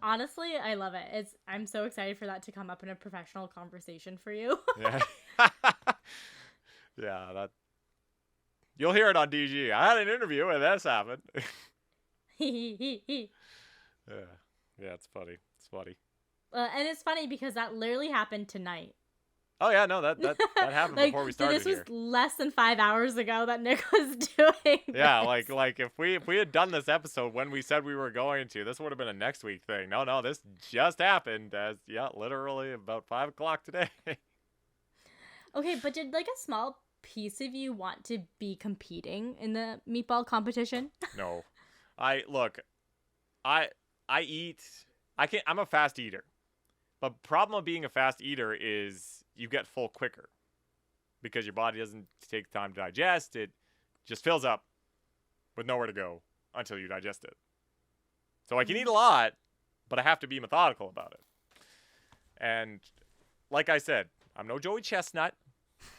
Honestly, I love it. I'm so excited for that to come up in a professional conversation for you. Yeah. Yeah, that. You'll hear it on DG. I had an interview and this happened. Yeah, it's funny. It's funny. And it's funny because that literally happened tonight. Oh yeah, no, that happened like, before we started so this here. was less than 5 hours ago that Nick was doing. Yeah, this. like if we had done this episode when we said we were going to, this would have been a next week thing. No, this just happened literally about 5 o'clock today. Okay, but did like a small piece of you want to be competing in the meatball competition? No, I eat. I'm a fast eater, but problem of being a fast eater is you get full quicker because your body doesn't take time to digest. It just fills up with nowhere to go until you digest it. So I can eat a lot, but I have to be methodical about it. And like I said, I'm no Joey Chestnut,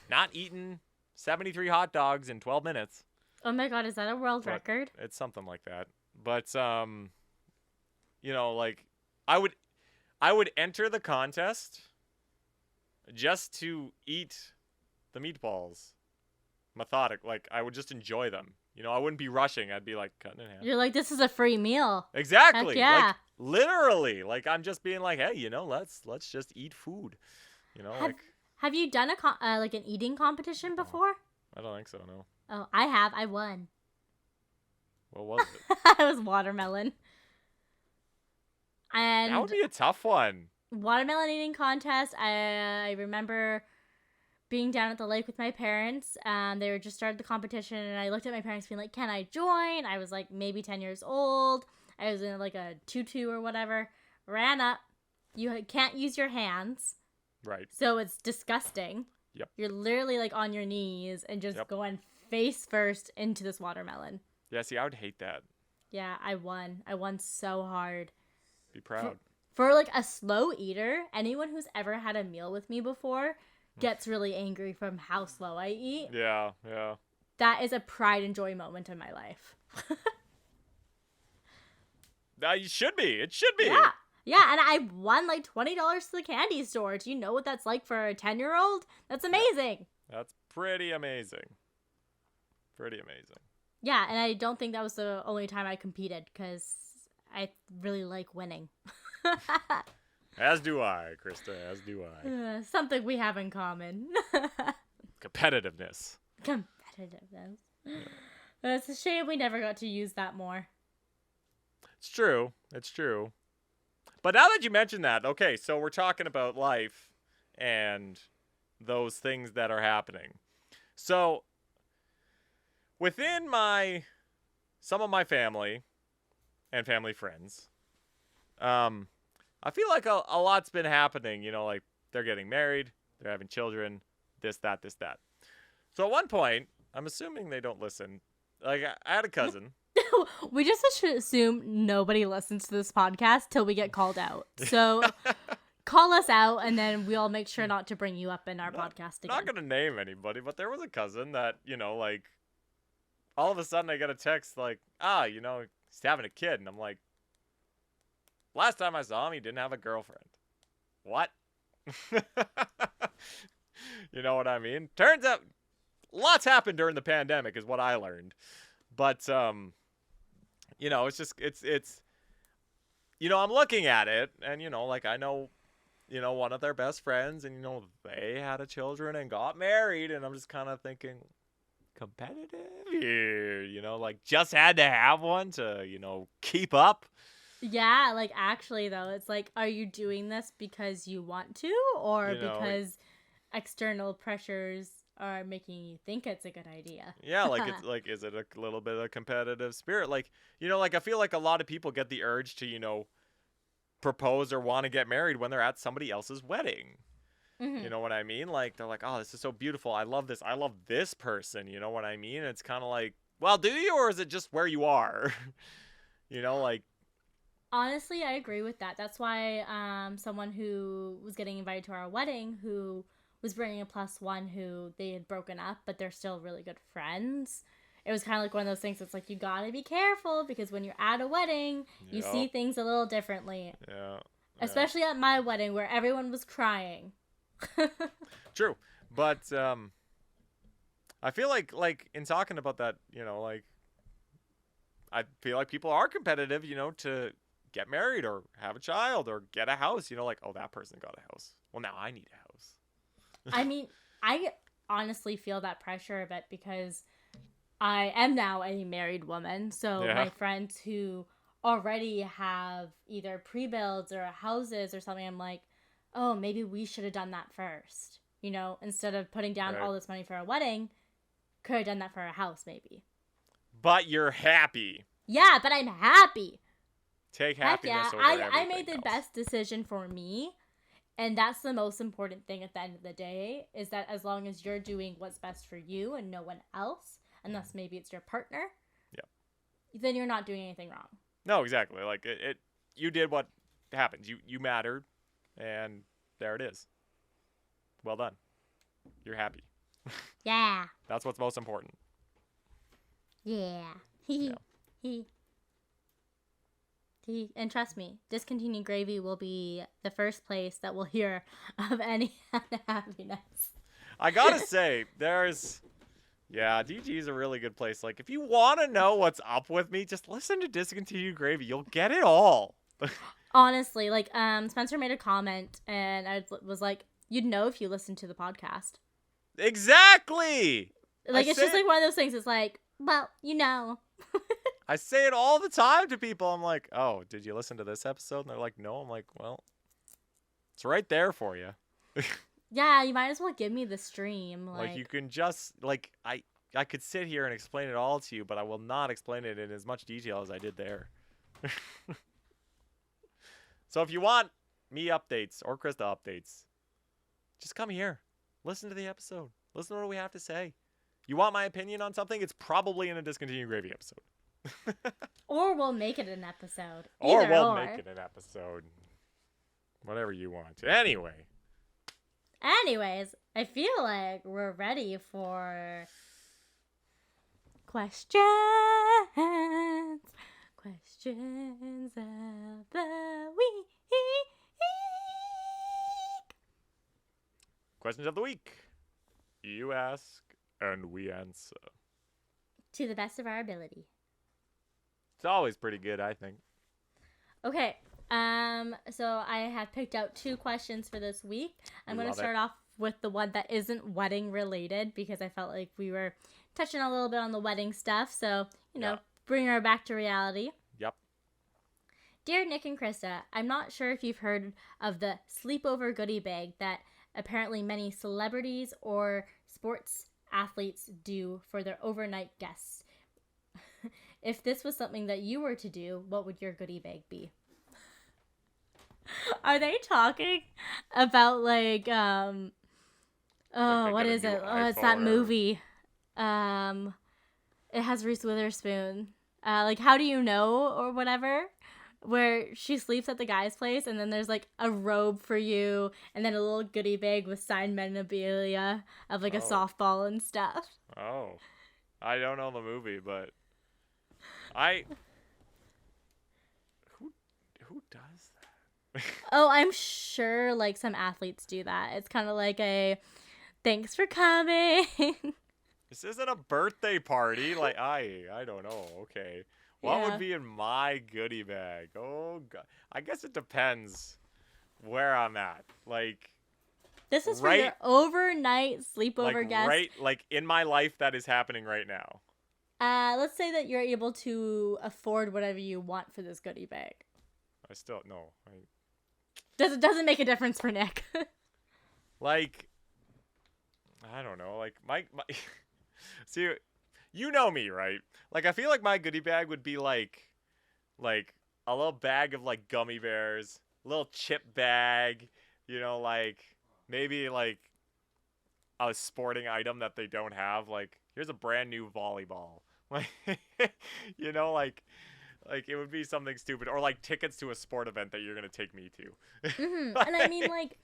not eating 73 hot dogs in 12 minutes. Oh my god, is that a world record? It's something like that. But like I would enter the contest just to eat the meatballs. Methodic, like I would just enjoy them. I wouldn't be rushing. I'd be like cutting in half. You're like, this is a free meal. Exactly. Heck yeah. Like literally. Like I'm just being like, hey, let's just eat food. Have you done an eating competition before? I don't think so, no. Oh, I have. I won. What was it? It was watermelon. And that would be a tough one. Watermelon eating contest. I remember being down at the lake with my parents. They were just started the competition, and I looked at my parents being like, can I join? I was like maybe 10 years old. I was in like a tutu or whatever. Ran up. You can't use your hands. Right. So it's disgusting. Yep. You're literally like on your knees and just going face first into this watermelon. Yeah, see, I would hate that. Yeah, I won. I won so hard. Be proud. For like a slow eater, anyone who's ever had a meal with me before gets really angry from how slow I eat. Yeah. That is a pride and joy moment in my life. It should be. It should be. Yeah, and I won like $20 to the candy store. Do you know what that's like for a 10-year-old? That's amazing. That's pretty amazing. Pretty amazing. Yeah, and I don't think that was the only time I competed because I really like winning. As do I, Krysta. As do I. Something we have in common. Competitiveness. Competitiveness. Yeah. It's a shame we never got to use that more. It's true. It's true. But now that you mention that, okay, so we're talking about life and those things that are happening. So within some of my family and family friends, I feel like a lot's been happening, like they're getting married, they're having children, this, that. So at one point, I'm assuming they don't listen. Like I had a cousin. We just should assume nobody listens to this podcast till we get called out. So call us out, and then we'll make sure not to bring you up in our podcast again. Not going to name anybody, but there was a cousin that, all of a sudden I get a text like, you know, he's having a kid. And I'm like, last time I saw him, he didn't have a girlfriend. What? You know what I mean? Turns out lots happened during the pandemic is what I learned. But, you know, it's, you know, I'm looking at it and, you know, like I know, you know, one of their best friends and, you know, they had a children and got married. And I'm just kind of thinking, competitive here, you know, like just had to have one to, you know, keep up. Yeah, like actually though, it's like, are you doing this because you want to, or You know, because external pressures are making you think it's a good idea? yeah, like it's like, is it a little bit of competitive spirit? Like, you know, like I feel like a lot of people get the urge to, you know, propose or want to get married when they're at somebody else's wedding. You know what I mean? Like they're like, oh, this is so beautiful. I love this. I love this person. You know what I mean? It's kind of like, well, do you, or is it just where you are? You know, like. Honestly, I agree with that. That's why someone who was getting invited to our wedding, who was bringing a plus one, who they had broken up, but they're still really good friends. It was kind of like one of those things that's like, you gotta be careful because when you're at a wedding, you see things a little differently. Yeah. Especially at my wedding where everyone was crying. True. But I feel like in talking about that, you know, like I feel like people are competitive, you know, to get married or have a child or get a house, you know, like, oh, that person got a house. Well, now I need a house. I mean, I honestly feel that pressure a bit because I am now a married woman. So my friends who already have either pre-builds or houses or something, I'm like, oh, maybe we should have done that first. You know, instead of putting down all this money for a wedding, could have done that for a house maybe. But you're happy. Yeah, but I'm happy. Take happiness over everything I made the else. best decision for me. And that's the most important thing at the end of the day, is that as long as you're doing what's best for you and no one else, unless maybe it's your partner, then you're not doing anything wrong. No, exactly. Like it you did what happened. You mattered, and there it is. Well done. You're happy. Yeah. That's what's most important. Yeah. And trust me, Discontinued Gravy will be the first place that we'll hear of any unhappiness. I gotta say, DG is a really good place. Like, if you want to know what's up with me, just listen to Discontinued Gravy. You'll get it all. Honestly, like, Spencer made a comment, and I was like, you'd know if you listened to the podcast. Exactly! Like, it's just like one of those things. It's like, well, you know. I say it all the time to people. I'm like, oh, did you listen to this episode? And they're like, no. I'm like, well, it's right there for you. Yeah, you might as well give me the stream. Like you can just, like, I could sit here and explain it all to you, but I will not explain it in as much detail as I did there. So if you want me updates or Krysta updates, just come here. Listen to the episode. Listen to what we have to say. You want my opinion on something? It's probably in a Discontinued Gravy episode. Or we'll make it an episode. Or we'll make it an episode. Whatever you want. Anyways, I feel like we're ready for questions. Questions of the week. Questions of the week. You ask and we answer. To the best of our ability. It's always pretty good, I think. Okay. So I have picked out 2 questions for this week. I'm going to start off with the one that isn't wedding related because I felt like we were touching a little bit on the wedding stuff. So, bring her back to reality. Yep. Dear Nick and Krysta, I'm not sure if you've heard of the sleepover goodie bag that apparently many celebrities or sports athletes do for their overnight guests. If this was something that you were to do, what would your goodie bag be? Are they talking about like what is it? Oh, it's that movie. It has Reese Witherspoon. Like How Do You Know or whatever, where she sleeps at the guy's place and then there's like a robe for you and then a little goodie bag with signed memorabilia of like a softball and stuff. Oh. I don't know the movie, but I who does that? Oh, I'm sure like some athletes do that. It's kind of like a thanks for coming. This isn't a birthday party. Like I don't know. Okay. What Yeah. would be in my goodie bag? Oh god. I guess it depends where I'm at. Like This is for your overnight sleepover guest. Right like in my life that is happening right now. Let's say that you're able to afford whatever you want for this goodie bag. I still no. Doesn't make a difference for Nick. Like I don't know. Like my see, you know me, right? Like I feel like my goodie bag would be like a little bag of like gummy bears, a little chip bag, like maybe like a sporting item that they don't have. Like here's a brand new volleyball. Like like it would be something stupid, or like tickets to a sport event that you're gonna take me to. Mm-hmm. And I mean, like,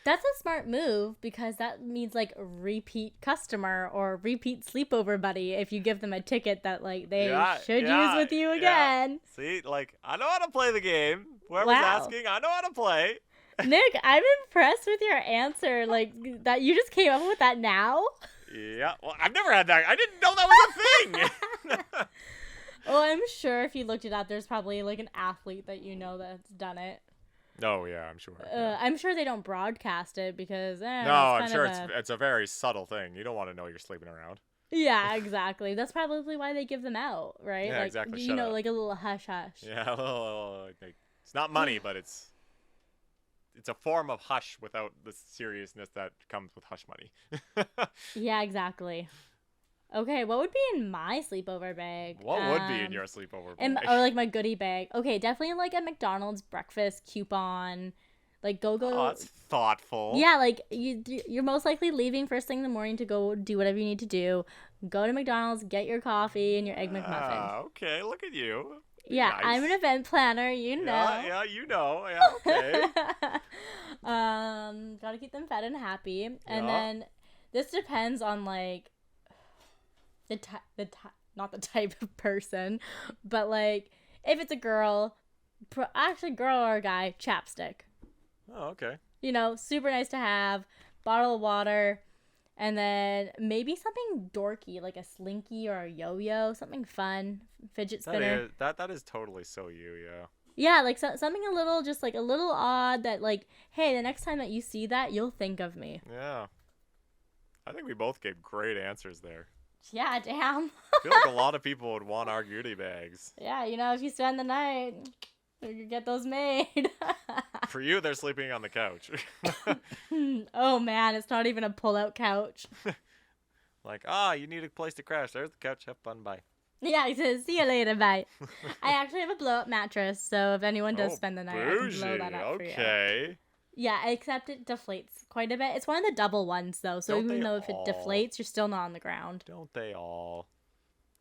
that's a smart move because that means like repeat customer or repeat sleepover buddy if you give them a ticket that like they should use with you again. See, like I know how to play the game. Whoever's asking, I know how to play. Nick, I'm impressed with your answer. Like that, you just came up with that now. Yeah, well, I've never had that. I didn't know that was a thing. Oh, I'm sure if you looked it up, there's probably like an athlete that you know that's done it. Oh yeah, I'm sure. I'm sure they don't broadcast it because. No, I'm sure it's a very subtle thing. You don't want to know you're sleeping around. Yeah, exactly. That's probably why they give them out, right? Yeah, like, exactly. You know, like a little hush hush. Yeah, a little. It's not money, but it's a form of hush without the seriousness that comes with hush money. Yeah, exactly. Okay, what would be in my sleepover bag? What would be in your sleepover bag? Or like my goodie bag. Okay, definitely like a McDonald's breakfast coupon. Like go. Oh, that's thoughtful. Yeah, like you're most likely leaving first thing in the morning to go do whatever you need to do. Go to McDonald's, get your coffee and your egg McMuffin. Okay, look at you. Yeah, Nice. I'm an event planner, you know. Yeah, you know. Yeah, okay. Gotta keep them fed and happy. And then this depends on like not the type of person, but like if it's a girl, actually girl or a guy, chapstick. Oh, okay. Super nice to have. Bottle of water, and then maybe something dorky like a slinky or a yo-yo, something fun, fidget spinner. That is totally so you, yeah. Yeah, like something a little, just like a little odd that like, hey, the next time that you see that, you'll think of me. Yeah. I think we both gave great answers there. Yeah, damn. I feel like a lot of people would want our goodie bags. Yeah, if you spend the night, you get those made. For you, they're sleeping on the couch. Oh, man, it's not even a pull-out couch. Like, you need a place to crash. There's the couch. Have fun. Bye. Yeah, he says, see you later, bye. I actually have a blow-up mattress, so if anyone does spend the night, I can blow that up for you. Okay. Yeah, except it deflates quite a bit. It's one of the double ones, though, so even though if it deflates, you're still not on the ground. Don't they all?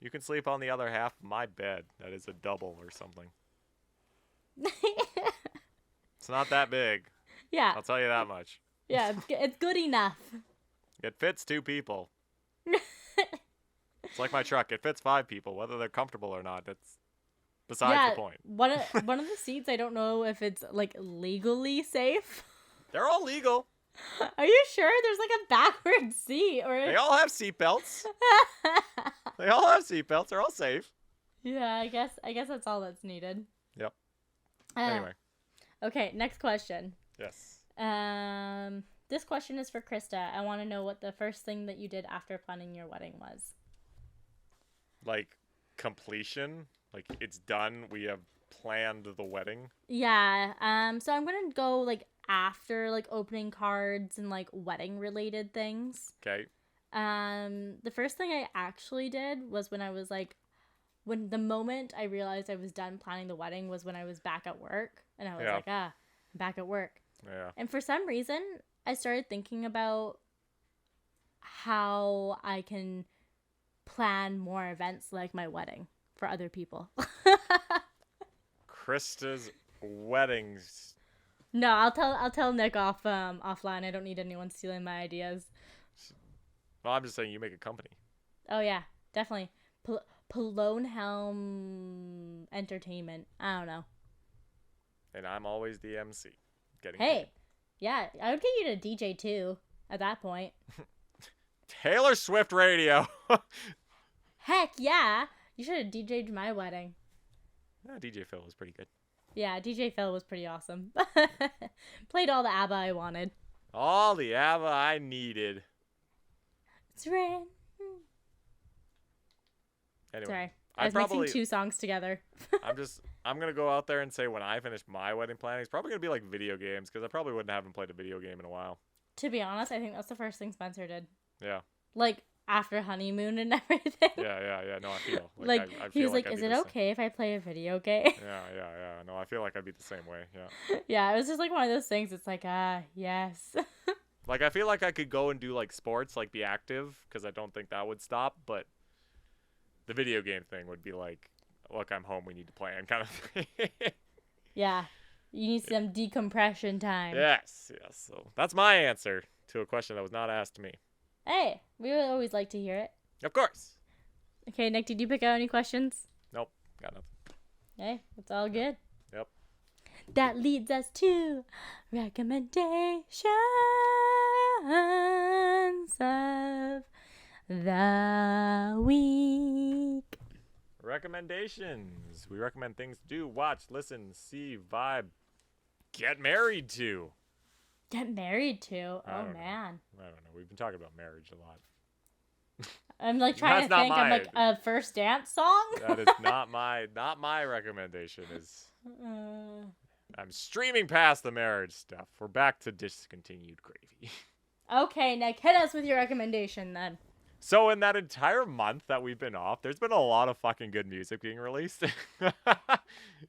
You can sleep on the other half of my bed. That is a double or something. It's not that big. Yeah. I'll tell you that much. Yeah, it's good enough. It fits 2 people. It's like my truck. It fits 5 people. Whether they're comfortable or not, that's besides the point. One of the seats, I don't know if it's like legally safe. They're all legal. Are you sure? There's like a backward seat, or they all have seatbelts. They all have seatbelts. They're all safe. Yeah, I guess that's all that's needed. Yep. Anyway. Okay, next question. Yes. This question is for Krysta. I want to know what the first thing that you did after planning your wedding was. Like completion? Like it's done. We have planned the wedding. Yeah. So I'm gonna go like after like opening cards and like wedding related things. Okay. The first thing I actually did was when the moment I realized I was done planning the wedding was when I was back at work, and I was like, I'm back at work. Yeah. And for some reason, I started thinking about how I can plan more events like my wedding for other people. Krysta's weddings. No, I'll tell Nick offline. I don't need anyone stealing my ideas. Well, I'm just saying you make a company. Oh, yeah. Definitely. Palone Helm Entertainment. I don't know. And I'm always the MC. Getting Hey. paid. Yeah, I would get you to DJ too at that point. Taylor Swift radio. Heck yeah. You should have DJ'd my wedding. Yeah, DJ Phil was pretty good. Yeah, DJ Phil was pretty awesome. Played all the ABBA I wanted. All the ABBA I needed. It's rain. Anyway, Sorry. I was mixing two songs together. I'm going to go out there and say when I finish my wedding planning, it's probably going to be like video games because I probably wouldn't have played a video game in a while. To be honest, I think that's the first thing Spencer did. Yeah. Like, after honeymoon and everything. Yeah. No, I feel. Like, I he feel was like, is it okay if I play a video game? Yeah. No, I feel like I'd be the same way. Yeah. Yeah, it was just like one of those things. It's like, yes. Like, I feel like I could go and do like sports, like be active because I don't think that would stop. But the video game thing would be like, look, I'm home. We need to plan kind of thing. Yeah. You need some decompression time. Yes. So that's my answer to a question that was not asked to me. Hey, we would always like to hear it. Of course. Okay, Nick, did you pick out any questions? Nope. Got nothing. Hey, it's all good. Yep. That leads us to recommendations of the week. Recommendations. We recommend things to do, watch, listen, see, vibe, get married to. Get married to? I Oh, don't man. know. I don't know. We've been talking about marriage a lot. I'm like trying That's to think. I'm like, a first dance song? That is not my recommendation. I'm streaming past the marriage stuff. We're back to Discontinued Gravy. Okay, Nick, hit us with your recommendation then. So in that entire month that we've been off, there's been a lot of fucking good music being released.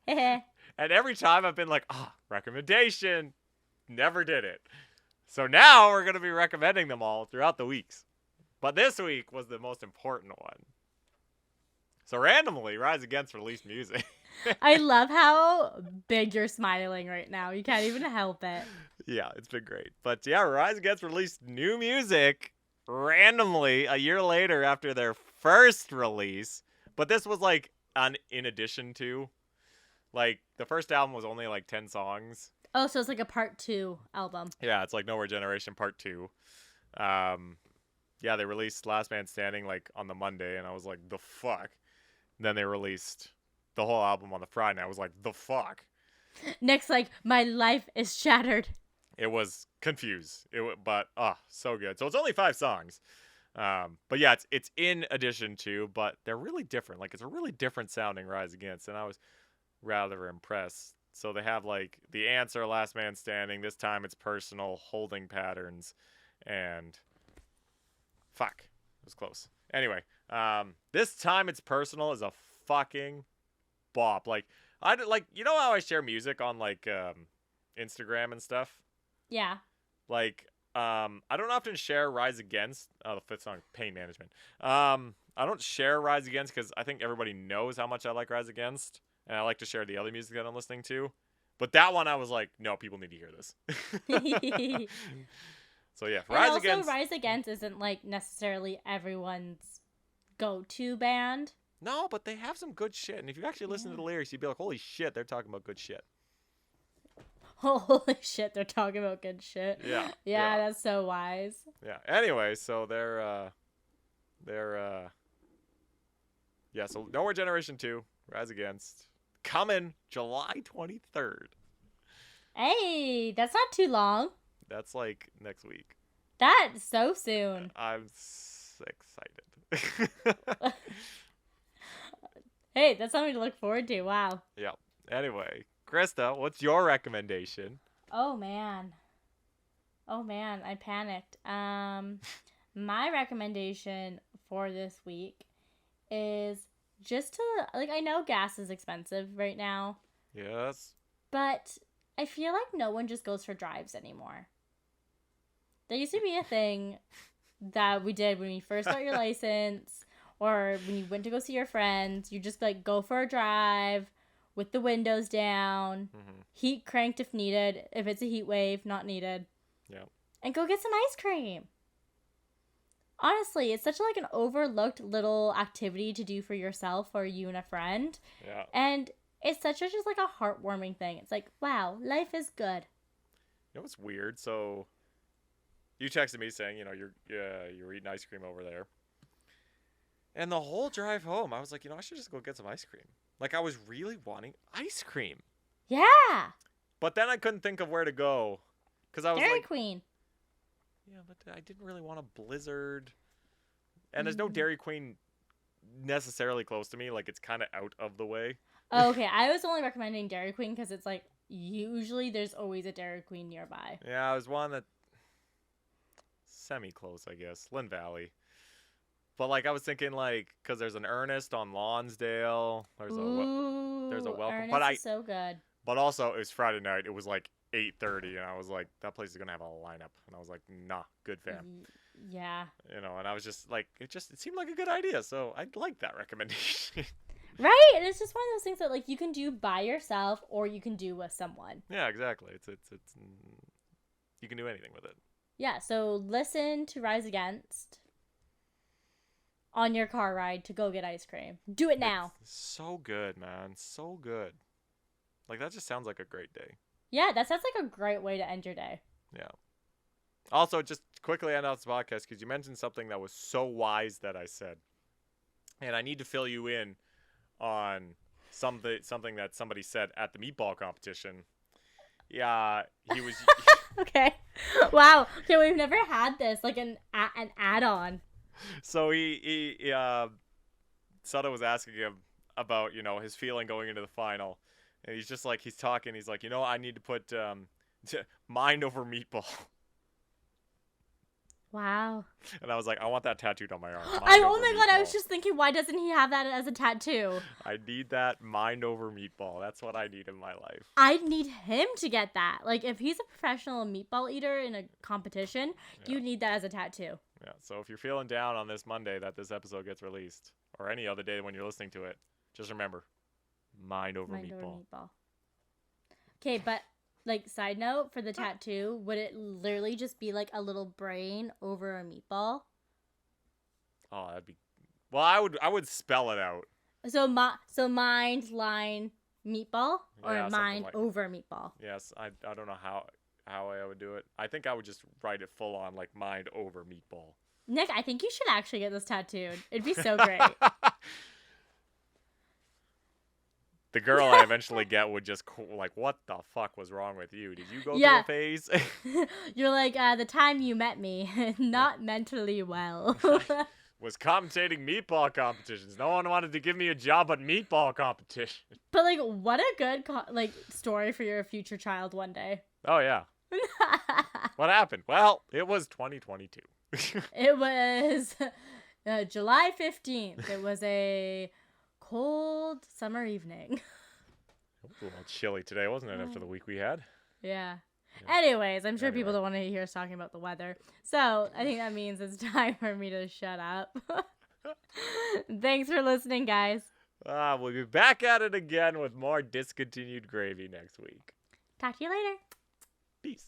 And every time I've been like, recommendation. Never did it. So now we're going to be recommending them all throughout the weeks. But this week was the most important one. So randomly, Rise Against released music. I love how big you're smiling right now. You can't even help it. Yeah, it's been great. But yeah, Rise Against released new music randomly a year later after their first release. But this was like in addition to. Like, the first album was only like 10 songs. Oh, so it's like a part 2 album. Yeah, it's like Nowhere Generation Part 2. Yeah, they released Last Man Standing like on the Monday, and I was like, the fuck? And then they released the whole album on the Friday, and I was like, the fuck? Nick's like, my life is shattered. It was confused. But so good. So it's only 5 songs. But yeah, it's in addition to, but they're really different. Like, it's a really different sounding Rise Against, and I was rather impressed. So they have like The Answer, Last Man Standing. This time it's Personal, Holding Patterns, and fuck, it was close. Anyway, this time it's Personal is a fucking bop. Like, you know how I share music on like Instagram and stuff? Yeah. Like, I don't often share Rise Against. Oh, the 5th song, Pain Management. I don't share Rise Against because I think everybody knows how much I like Rise Against. And I like to share the other music that I'm listening to. But that one, I was like, no, people need to hear this. So yeah, Rise Against isn't like necessarily everyone's go-to band. No, but they have some good shit. And if you actually listen to the lyrics, you'd be like, holy shit, they're talking about good shit. Holy shit, they're talking about good shit. Yeah. Yeah, that's so wise. Yeah. Anyway, so so Nowhere Generation 2, Rise Against, coming July 23rd. Hey, that's not too long. That's like next week. That's so soon. I'm excited. Hey, that's something to look forward to. Wow. Yeah. Anyway, Krysta, what's your recommendation? Oh man, I panicked. My recommendation for this week is just to, like, I know gas is expensive right now. Yes. But I feel like no one just goes for drives anymore. There used to be a thing that we did when you first got your license, or when you went to go see your friends. You just like go for a drive with the windows down, heat cranked if needed. If it's a heat wave, not needed. Yeah. And go get some ice cream. Honestly, it's such like an overlooked little activity to do for yourself or you and a friend. Yeah. And it's such a just like a heartwarming thing. It's like, wow, life is good. You know what's weird? So you texted me saying, you're eating ice cream over there. And the whole drive home, I was like, I should just go get some ice cream. Like, I was really wanting ice cream. Yeah. But then I couldn't think of where to go. Because I was Dairy like, Queen. yeah, but I didn't really want a Blizzard. And there's no Dairy Queen necessarily close to me. Like, it's kind of out of the way. Oh, okay, I was only recommending Dairy Queen because it's like, usually there's always a Dairy Queen nearby. Yeah, I was one that semi-close, I guess. Lynn Valley. But, like, I was thinking, like, because there's an Ernest on Lonsdale. There's a Welcome. Ernest But is so good. But also, it was Friday night. It was like 8:30, and I was like, that place is gonna have a lineup. And I was like, nah, good fam. Yeah. And I was just like, it seemed like a good idea. So I like that recommendation. Right, and it's just one of those things that like you can do by yourself or you can do with someone. Yeah, exactly. It's you can do anything with it. Yeah. So listen to Rise Against on your car ride to go get ice cream. Do it now. It's so good, man. So good. Like, that just sounds like a great day. Yeah, that sounds like a great way to end your day. Yeah. Also, just quickly end out this podcast because you mentioned something that was so wise that I said. And I need to fill you in on something that somebody said at the meatball competition. Yeah, he was... Okay. Wow. Okay, we've never had this, like an add-on. So Sutter was asking him about, his feeling going into the final. And he's just like, he's talking. He's like, I need to put mind over meatball. Wow. And I was like, I want that tattooed on my arm. Oh my god, I was just thinking, why doesn't he have that as a tattoo? I need that mind over meatball. That's what I need in my life. I need him to get that. Like, if he's a professional meatball eater in a competition, you need that as a tattoo. Yeah, so if you're feeling down on this Monday that this episode gets released, or any other day when you're listening to it, just remember, mind over meatball. Okay, but... like, side note, for the tattoo, would it literally just be, like, a little brain over a meatball? Oh, that'd be... Well, I would spell it out. So mind, line, meatball? Or Yeah, mind like... over meatball? Yes, I don't know how I would do it. I think I would just write it full on, like, mind over meatball. Nick, I think you should actually get this tattooed. It'd be so great. The girl I eventually get would just like, what the fuck was wrong with you? Did you go through a phase? You're like, the time you met me, not mentally well. Was commentating meatball competitions. No one wanted to give me a job at meatball competition. But like, what a good story for your future child one day. Oh yeah. What happened? Well, it was 2022. It was July 15th. It was a cold summer evening. It was a little chilly today, wasn't it, after the week we had? Yeah. Anyways, I'm sure people don't want to hear us talking about the weather. So I think that means it's time for me to shut up. Thanks for listening, guys. We'll be back at it again with more Discontinued Gravy next week. Talk to you later. Peace.